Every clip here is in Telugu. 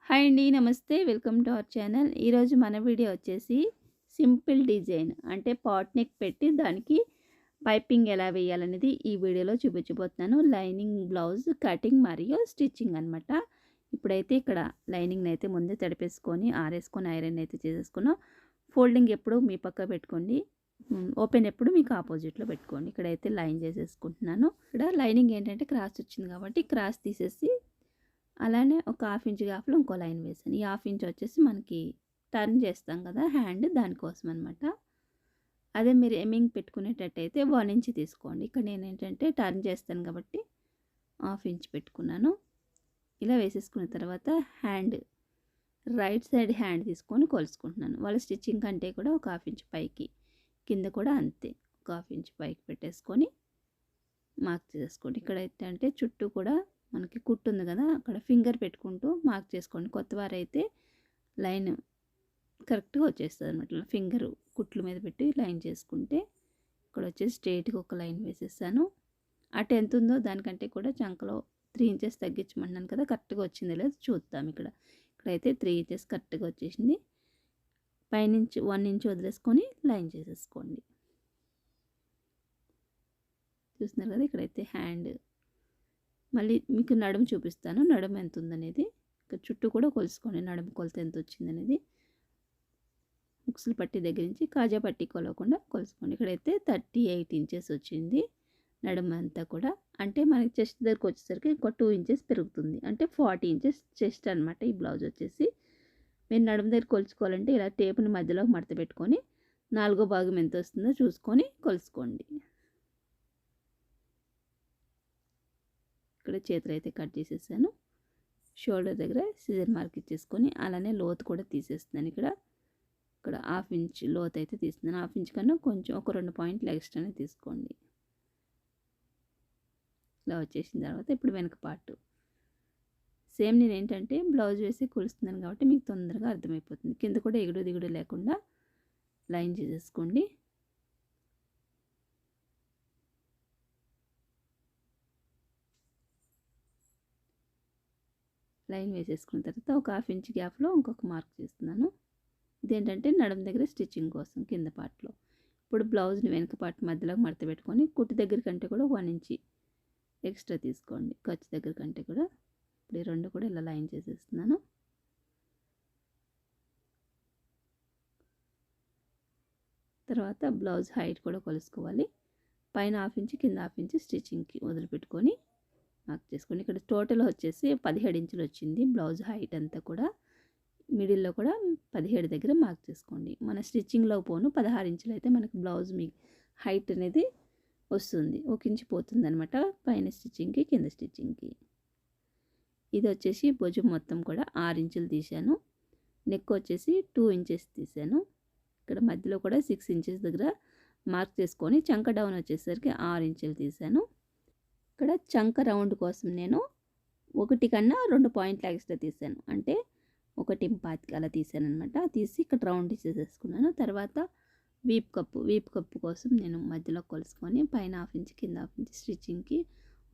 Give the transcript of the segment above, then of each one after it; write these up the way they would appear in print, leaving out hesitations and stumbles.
హాయ్ అండి. నమస్తే. Welcome to our channel. ఈరోజు మన వీడియో వచ్చేసి సింపుల్ డిజైన్ అంటే పాట్ నెక్ పెట్టి దానికి పైపింగ్ ఎలా వేయాలనేది ఈ వీడియోలో చూపించబోతున్నాను. లైనింగ్ బ్లౌజ్ కటింగ్ మరియు స్టిచ్చింగ్ అనమాట. ఇప్పుడైతే ఇక్కడ లైనింగ్ని అయితే ముందే తడిపేసుకొని ఆరేసుకొని ఐరన్ అయితే చేసేసుకున్నాం. ఫోల్డింగ్ ఎప్పుడు మీ పక్క పెట్టుకోండి, ఓపెన్ ఎప్పుడు మీకు ఆపోజిట్లో పెట్టుకోండి. ఇక్కడైతే లైన్ చేసేసుకుంటున్నాను. ఇక్కడ లైనింగ్ ఏంటంటే క్రాస్ వచ్చింది కాబట్టి క్రాస్ తీసేసి అలానే ఒక హాఫ్ ఇంచ్ గ్యాప్లో ఇంకో లైన్ వేసాను. ఈ హాఫ్ ఇంచ్ వచ్చేసి మనకి టర్న్ చేస్తాం కదా హ్యాండ్, దానికోసం అనమాట. అదే మీరు ఎమ్మింగ్ పెట్టుకునేటట్టయితే 1 ఇంచ్ తీసుకోండి. ఇక్కడ నేను ఏంటంటే టర్న్ చేస్తాను కాబట్టి హాఫ్ ఇంచ్ పెట్టుకున్నాను. ఇలా వేసేసుకున్న తర్వాత హ్యాండ్ రైట్ సైడ్ హ్యాండ్ తీసుకొని కొలుసుకుంటున్నాను. వాళ్ళ స్టిచ్చింగ్ కంటే కూడా ఒక హాఫ్ ఇంచ్ పైకి, కింద కూడా అంతే ఒక హాఫ్ ఇంచ్ పైకి పెట్టేసుకొని మార్క్ చేసుకోండి. ఇక్కడ ఏంటంటే చుట్టూ కూడా మనకి కుట్టు ఉంది కదా, అక్కడ ఫింగర్ పెట్టుకుంటూ మార్క్ చేసుకోండి. కొత్తవారైతే లైన్ కరెక్ట్గా వచ్చేస్తుంది అనమాట. ఫింగర్ కుట్లు మీద పెట్టి లైన్ చేసుకుంటే ఇక్కడ వచ్చేసి స్ట్రైట్గా ఒక లైన్ వేసేసాను. అటు ఎంత ఉందో దానికంటే కూడా చంకలో 3 ఇంచెస్ తగ్గించమన్నాను కదా, కరెక్ట్గా వచ్చింది లేదు చూద్దాం. ఇక్కడైతే 3 ఇంచెస్ కరెక్ట్గా వచ్చేసింది. పైనుంచి 1 ఇంచ్ వదిలేసుకొని లైన్ చేసేసుకోండి. చూస్తున్నారు కదా, ఇక్కడైతే హ్యాండ్ మళ్ళీ మీకు నడుము చూపిస్తాను. నడుము ఎంత ఉందనేది ఇక్కడ చుట్టూ కూడా కొలుసుకోండి. నడుము కొలత ఎంత వచ్చిందనేది ముక్సులు పట్టి దగ్గర నుంచి కాజా పట్టి కొలవకుండా కొలుసుకోండి. ఇక్కడైతే 38 ఇంచెస్ వచ్చింది నడుము అంతా కూడా. అంటే మనకి చెస్ట్ దగ్గరకు వచ్చేసరికి ఇంకో 2 ఇంచెస్ పెరుగుతుంది. అంటే 40 ఇంచెస్ చెస్ట్ అనమాట. ఈ బ్లౌజ్ వచ్చేసి మీరు నడుము దగ్గర కొలుచుకోవాలంటే ఇలా టేపుని మధ్యలో మడత పెట్టుకొని 4వ భాగం ఎంత వస్తుందో చూసుకొని కొలుసుకోండి. ఇక్కడ చేతులు అయితే కట్ చేసేసాను. షోల్డర్ దగ్గర సిజర్ మార్క్ ఇచ్చేసుకొని అలానే లోతు కూడా తీసేస్తున్నాను. ఇక్కడ హాఫ్ ఇంచ్ లోతు అయితే తీస్తున్నాను. హాఫ్ ఇంచ్ కన్నా కొంచెం ఒక 2 పాయింట్లు ఎక్స్ట్రానే తీసుకోండి. ఇలా వచ్చేసిన తర్వాత ఇప్పుడు వెనక పార్ట్ సేమ్ నేను ఏంటంటే బ్లౌజ్ వేసి కొలుస్తున్నాను కాబట్టి మీకు తొందరగా అర్థమైపోతుంది. కింద కూడా ఎగుడు దిగుడు లేకుండా లైన్ చేసేసుకోండి. లైన్ వేసేసుకున్న తర్వాత ఒక హాఫ్ ఇంచ్ గ్యాప్లో ఇంకొక మార్క్ చేస్తున్నాను. ఇదేంటంటే నడుము దగ్గర స్టిచ్చింగ్ కోసం కింద పార్ట్లో. ఇప్పుడు బ్లౌజ్ని వెనక పార్ట్ మధ్యలో మడత పెట్టుకొని కుట్టు దగ్గర కంటే కూడా 1 ఇంచ్ ఎక్స్ట్రా తీసుకోండి. ఖర్చు దగ్గర కంటే కూడా. ఇప్పుడు ఈ రెండు కూడా ఇలా లైన్ చేసేస్తున్నాను. తర్వాత బ్లౌజ్ హైట్ కూడా కొలుసుకోవాలి. పైన హాఫ్ ఇంచ్ కింద హాఫ్ ఇంచ్ స్టిచ్చింగ్కి వదిలిపెట్టుకొని మార్క్ చేసుకోండి. ఇక్కడ టోటల్ వచ్చేసి 17 ఇంచులు వచ్చింది బ్లౌజ్ హైట్ అంతా కూడా. మిడిల్లో కూడా 17 దగ్గర మార్క్ చేసుకోండి. మన స్టిచ్చింగ్లో పోను 16 ఇంచులు అయితే మనకి బ్లౌజ్ మీ హైట్ అనేది వస్తుంది. 1 ఇంచ్ పోతుంది అనమాట పైన స్టిచ్చింగ్కి కింద స్టిచ్చింగ్కి. ఇది వచ్చేసి భుజం మొత్తం కూడా 6 ఇంచులు తీసాను. నెక్ వచ్చేసి 2 ఇంచెస్ తీసాను. ఇక్కడ మధ్యలో కూడా 6 ఇంచెస్ దగ్గర మార్క్ చేసుకొని చంక డౌన్ వచ్చేసరికి 6 ఇంచులు తీసాను. ఇక్కడ చంక రౌండ్ కోసం నేను 1 కన్నా 2 పాయింట్లు ఎక్స్ట్రా తీసాను. అంటే 1.25 అలా తీసాను అనమాట. తీసి ఇక్కడ రౌండ్ చేసేసుకున్నాను. తర్వాత వీప్ కప్పు కోసం నేను మధ్యలో కొలుసుకొని పైన హాఫ్ ఇంచ్ కింద హాఫ్ ఇంచ్ స్టిచ్చింగ్కి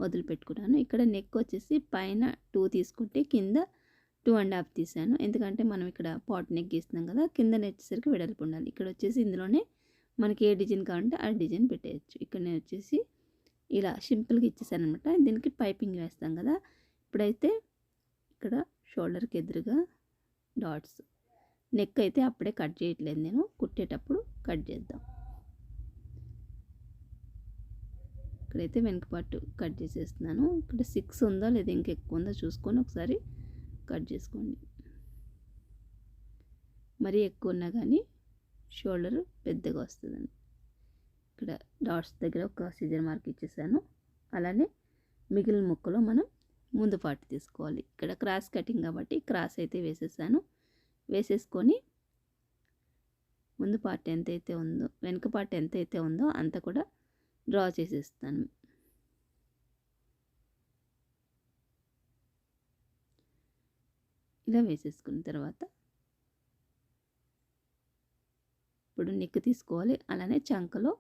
వదిలిపెట్టుకున్నాను. ఇక్కడ నెక్ వచ్చేసి పైన 2 తీసుకుంటే కింద 2.5 తీసాను. ఎందుకంటే మనం ఇక్కడ పాట్ నెక్ గీస్తున్నాం కదా, కింద వచ్చేసరికి వెడల్పు ఉండాలి. ఇక్కడ వచ్చేసి ఇందులోనే మనకి ఏ డిజైన్ కావాలంటే ఆ డిజైన్ పెట్టేయచ్చు. ఇక్కడ నేను వచ్చేసి ఇలా సింపుల్గా ఇచ్చేసాను అనమాట. దీనికి పైపింగ్ వేస్తాం కదా. ఇప్పుడైతే ఇక్కడ షోల్డర్కి ఎదురుగా డాట్స్. నెక్ అయితే అప్పుడే కట్ చేయట్లేదు, నేను కుట్టేటప్పుడు కట్ చేద్దాం. ఇక్కడైతే వెనక పార్ట్ కట్ చేసేస్తున్నాను. ఇక్కడ 6 ఉందో లేదా ఇంకెక్కువ ఉందో చూసుకొని ఒకసారి కట్ చేసుకోండి. మరీ ఎక్కువ ఉన్నా కానీ షోల్డర్ పెద్దగా వస్తుందండి. ఇక్కడ డాట్స్ దగ్గర ఒక సిజర్ మార్క్ ఇచ్చేసాను. అలానే మిగిలిన ముక్కలో మనం ముందు పార్ట్ తీసుకోవాలి. ఇక్కడ క్రాస్ కటింగ్ కాబట్టి క్రాస్ అయితే వేసేసాను. వేసేసుకొని ముందు పార్ట్ ఎంతైతే ఉందో వెనక పార్ట్ ఎంతైతే ఉందో అంత కూడా డ్రా చేసేస్తాను. ఇలా వేసేసుకున్న తర్వాత ఇప్పుడు నెక్ తీసుకోవాలి. అలానే చంకలో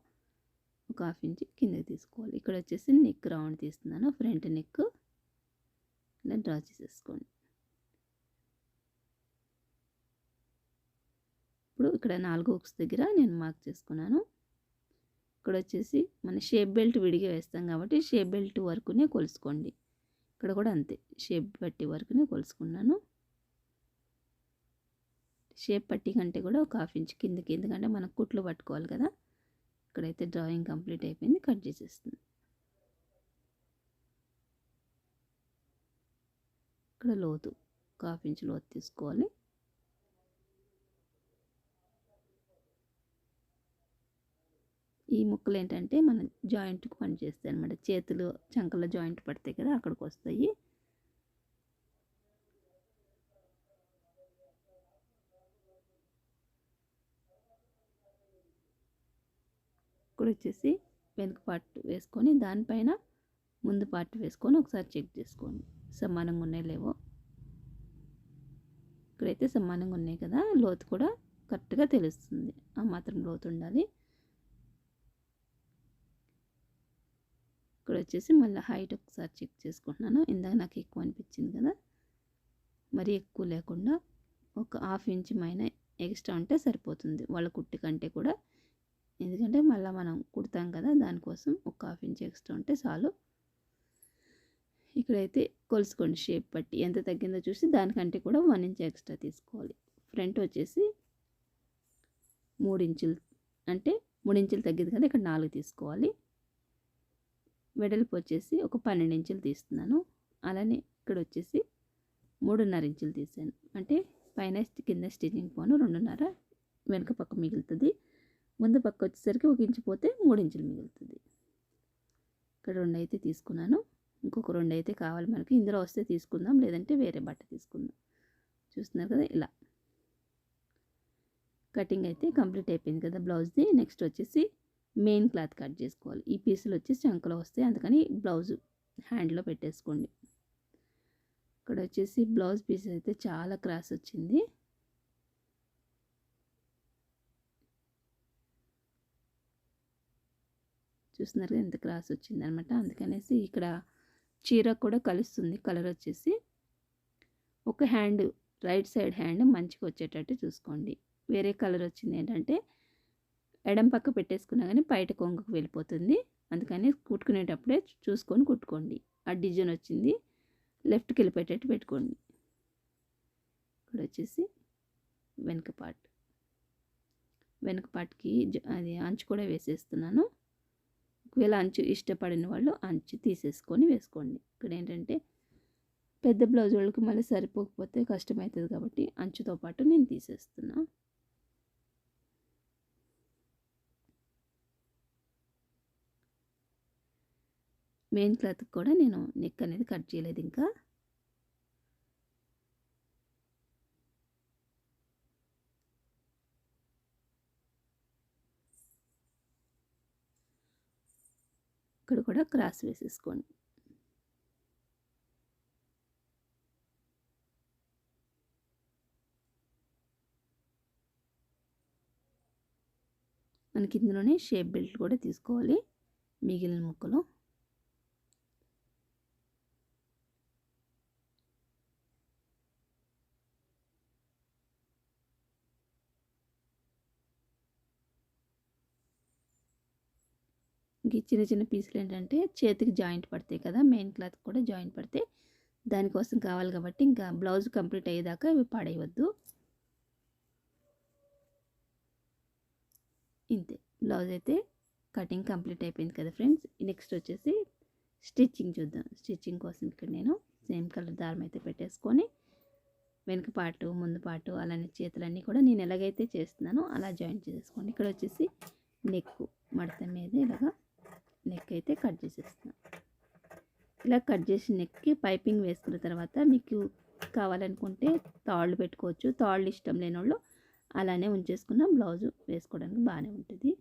ఒక హాఫ్ ఇంచ్ కిందకి తీసుకోవాలి. ఇక్కడ వచ్చేసి నెక్ రౌండ్ తీస్తున్నాను. ఫ్రంట్ నెక్ ఇలా డ్రా చేసేసుకోండి. ఇప్పుడు ఇక్కడ 4 హుక్స్ దగ్గర నేను మార్క్ చేసుకున్నాను. ఇక్కడ వచ్చేసి మన షేప్ బెల్ట్ విడిగా వేస్తాం కాబట్టి షేప్ బెల్ట్ వరకునే కొలుసుకోండి. ఇక్కడ కూడా అంతే, షేప్ పట్టి వరకునే కొలుసుకున్నాను. షేప్ పట్టి కంటే కూడా ఒక హాఫ్ ఇంచ్ కిందకి, ఎందుకంటే మనం కుట్లు పట్టుకోవాలి కదా. ఇక్కడైతే డ్రాయింగ్ కంప్లీట్ అయిపోయింది, కట్ చేసేస్తుంది. ఇక్కడ లోతు ఒక హాఫ్ ఇంచ్ లోతు తీసుకోవాలి. ఈ ముక్కలు ఏంటంటే మన జాయింట్కి పనిచేస్తాయి అనమాట. చేతులు చంకల జాయింట్ పడతాయి కదా, అక్కడికి వస్తాయి. ఇక్కడ వచ్చేసి వెనుక పార్ట్ వేసుకొని దానిపైన ముందు పార్ట్ వేసుకొని ఒకసారి చెక్ చేసుకోండి సమానంగా ఉన్నాయి లేవో. ఇక్కడైతే సమానంగా ఉన్నాయి కదా, లోతు కూడా కరెక్ట్గా తెలుస్తుంది. ఆ మాత్రం లోతు ఉండాలి. ఇక్కడ వచ్చేసి మళ్ళీ హైట్ ఒకసారి చెక్ చేసుకుంటున్నాను. ఇందాక నాకు ఎక్కువ అనిపించింది కదా, మరీ ఎక్కువ లేకుండా ఒక హాఫ్ ఇంచ్ మైన ఎక్స్ట్రా ఉంటే సరిపోతుంది వాళ్ళ కుట్టి కంటే కూడా. ఎందుకంటే మళ్ళీ మనం కుడతాం కదా, దానికోసం ఒక హాఫ్ ఇంచ్ ఎక్స్ట్రా ఉంటే చాలు. ఇక్కడైతే కొలుసుకోండి షేప్ పట్టి ఎంత తగ్గిందో చూసి దానికంటే కూడా 1 ఇంచ్ ఎక్స్ట్రా తీసుకోవాలి. ఫ్రంట్ వచ్చేసి 3 ఇంచులు, అంటే 3 ఇంచులు తగ్గింది కదా, ఇక్కడ 4 తీసుకోవాలి. వెడల్పు వచ్చేసి ఒక 12 ఇంచులు తీస్తున్నాను. అలానే ఇక్కడ వచ్చేసి 3.5 ఇంచులు తీసాను. అంటే పైన కింద స్టిచ్చింగ్ పోను 2.5 వెనుక పక్క మిగులుతుంది. ముందు పక్క వచ్చేసరికి 1 ఇంచు పోతే 3 ఇంచులు మిగులుతుంది. ఇక్కడ 2 అయితే తీసుకున్నాను. ఇంకొక 2 అయితే కావాలి మనకి. ఇందులో వస్తే తీసుకుందాం, లేదంటే వేరే బట్ట తీసుకుందాం. చూస్తున్నారు కదా, ఇలా కటింగ్ అయితే కంప్లీట్ అయిపోయింది కదా బ్లౌజ్ది. నెక్స్ట్ వచ్చేసి మెయిన్ క్లాత్ కట్ చేసుకోవాలి. ఈ పీసులు వచ్చేసి చంకలో వస్తాయి, అందుకని బ్లౌజు హ్యాండ్లో పెట్టేసుకోండి. ఇక్కడ వచ్చేసి బ్లౌజ్ పీస్ అయితే చాలా క్రాస్ వచ్చింది. చూస్తున్నారు ఎంత క్రాస్ వచ్చింది అనమాట. అందుకనేసి ఇక్కడ చీర కూడా కలుస్తుంది కలర్ వచ్చేసి. ఒక హ్యాండ్ రైట్ సైడ్ హ్యాండ్ మంచిగా వచ్చేటట్టు చూసుకోండి. వేరే కలర్ వచ్చింది ఏంటంటే ఎడం పక్క పెట్టేసుకున్నా కానీ బయట కొంగుకు వెళ్ళిపోతుంది. అందుకని కుట్టుకునేటప్పుడే చూసుకొని కుట్టుకోండి. ఆ డిజైన్ వచ్చింది లెఫ్ట్కి వెళ్ళిపోయేటట్టు పెట్టుకోండి. ఇక్కడ వచ్చేసి వెనుక పార్ట్కి అది అంచు కూడా వేసేస్తున్నాను. ఒకవేళ అంచు ఇష్టపడిన వాళ్ళు అంచు తీసేసుకొని వేసుకోండి. ఇక్కడ ఏంటంటే పెద్ద బ్లౌజ్ వాళ్ళకి మళ్ళీ సరిపోకపోతే కష్టమవుతుంది కాబట్టి అంచుతో పాటు నేను తీసేస్తున్నా. మెయిన్ క్లాత్కి కూడా నేను నెక్ అనేది కట్ చేయలేదు ఇంకా. ఇక్కడ కూడా క్రాస్ వేసేసుకోండి. మనకి ఇందులోనే షేప్ బెల్ట్ కూడా తీసుకోవాలి మిగిలిన ముక్కలు. ఇంక చిన్న చిన్న పీసులు ఏంటంటే చేతికి జాయింట్ పడతాయి కదా, మెయిన్ క్లాత్ కూడా జాయింట్ పడతాయి. దానికోసం కావాలి కాబట్టి ఇంకా బ్లౌజ్ కంప్లీట్ అయ్యేదాకా ఇవి పాడేయవద్దు. ఇంతే, బ్లౌజ్ అయితే కటింగ్ కంప్లీట్ అయిపోయింది కదా ఫ్రెండ్స్. నెక్స్ట్ వచ్చేసి స్టిచ్చింగ్ చూద్దాం. స్టిచ్చింగ్ కోసం ఇక్కడ నేను సేమ్ కలర్ దారం అయితే పెట్టేసుకొని వెనుక పాటు ముందు పాటు అలానే చేతులన్నీ కూడా నేను ఎలాగైతే చేస్తున్నానో అలా జాయింట్ చేసేసుకోండి. ఇక్కడ వచ్చేసి నెక్ మడత మీద ఇలాగా నెక్ అయితే కట్ చేసేస్తున్నాను. ఇలా కట్ చేసి నెక్కి పైపింగ్ వేసుకున్న తర్వాత మీకు కావాలనుకుంటే తాళ్ళు పెట్టుకోవచ్చు. తాళ్ళు ఇష్టం లేని వాళ్ళు అలానే ఉంచేసుకున్న బ్లౌజు వేసుకోవడానికి బాగానే ఉంటుంది.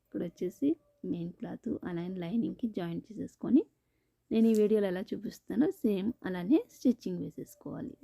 ఇక్కడ వచ్చేసి మెయిన్ క్లాత్ అలానే లైనింగ్కి జాయింట్ చేసేసుకొని నేను ఈ వీడియోలో ఎలా చూపిస్తానో సేమ్ అలానే స్టిచ్చింగ్ వేసేసుకోవాలి.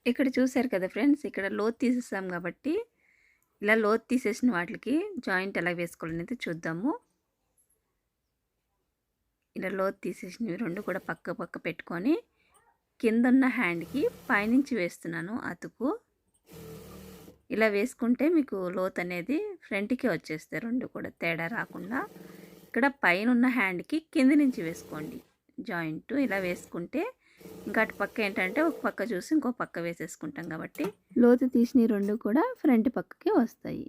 ఇక్కడ చూసారు కదా ఫ్రెండ్స్, ఇక్కడ లోతు తీసేసాం కాబట్టి ఇలా లోతు తీసేసిన వాటికి జాయింట్ ఎలా వేసుకోవాలనేది చూద్దాము. ఇలా లోతు తీసేసినవి రెండు కూడా పక్క పక్క పెట్టుకొని కిందన్న హ్యాండ్కి పైనుంచి వేస్తున్నాను అతుకు. ఇలా వేసుకుంటే మీకు లోతు అనేది ఫ్రంట్కి వచ్చేస్తాయి, రెండు కూడా తేడా రాకుండా. ఇక్కడ పైన ఉన్న హ్యాండ్కి కింది నుంచి వేసుకోండి జాయింట్. ఇలా వేసుకుంటే ఇంకా అటు పక్క ఏంటంటే ఒక పక్క చూసి ఇంకో పక్క వేసేసుకుంటాం కాబట్టి లోతు తీసిన రెండు కూడా ఫ్రంట్ పక్కకి వస్తాయి.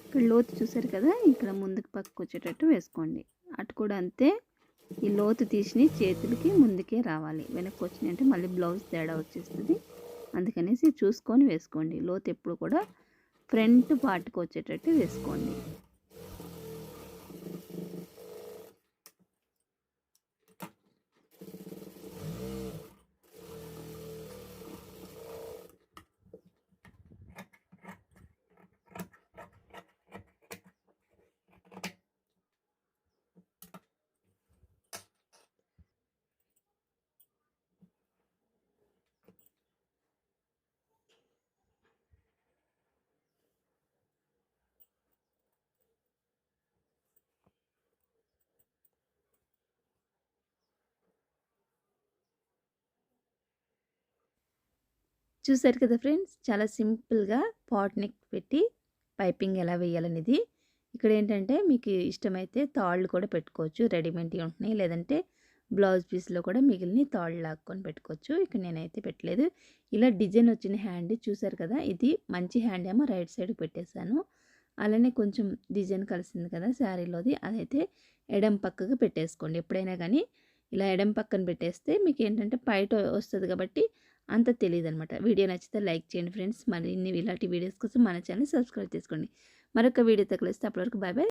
ఇక్కడ లోతు చూసారు కదా, ఇక్కడ ముందుకు పక్కకు వచ్చేటట్టు వేసుకోండి. అటు కూడా అంతే, ఈ లోతు తీసి చేతులకి ముందుకే రావాలి. వెనక్కి వచ్చినాయి అంటే మళ్ళీ బ్లౌజ్ తేడా వచ్చేస్తుంది. అందుకనేసి చూసుకొని వేసుకోండి. లోతు ఎప్పుడు కూడా ఫ్రంట్ పార్ట్కి వచ్చేటట్టు వేసుకోండి. చూసారు కదా ఫ్రెండ్స్, చాలా సింపుల్గా పాట్ నెక్ పెట్టి పైపింగ్ ఎలా వేయాలనేది. ఇక్కడ ఏంటంటే మీకు ఇష్టమైతే తాళ్ళు కూడా పెట్టుకోవచ్చు, రెడీమేడ్ ఉంటున్నాయి. లేదంటే బ్లౌజ్ పీస్లో కూడా మిగిలిన తాళ్ళు లాక్కొని పెట్టుకోవచ్చు. ఇక్కడ నేనైతే పెట్టలేదు. ఇలా డిజైన్ వచ్చిన హ్యాండ్ చూసారు కదా, ఇది మంచి హ్యాండ్ ఏమో రైట్ సైడ్ పెట్టేశాను. అలానే కొంచెం డిజైన్ కలిసింది కదా శారీలోది, అదైతే ఎడం పక్కకు పెట్టేసుకోండి. ఎప్పుడైనా కానీ ఇలా ఎడం పక్కన పెట్టేస్తే మీకు ఏంటంటే బయట వస్తుంది కాబట్టి అంత తెలియదు అనమాట. వీడియో నచ్చితే లైక్ చేయండి ఫ్రెండ్స్. మరిన్ని ఇలాంటి వీడియోస్ కోసం మన ఛానల్ సబ్స్క్రైబ్ చేసుకోండి. మరొక వీడియోతో కలిస్తే అప్పటివరకు బాయ్ బాయ్.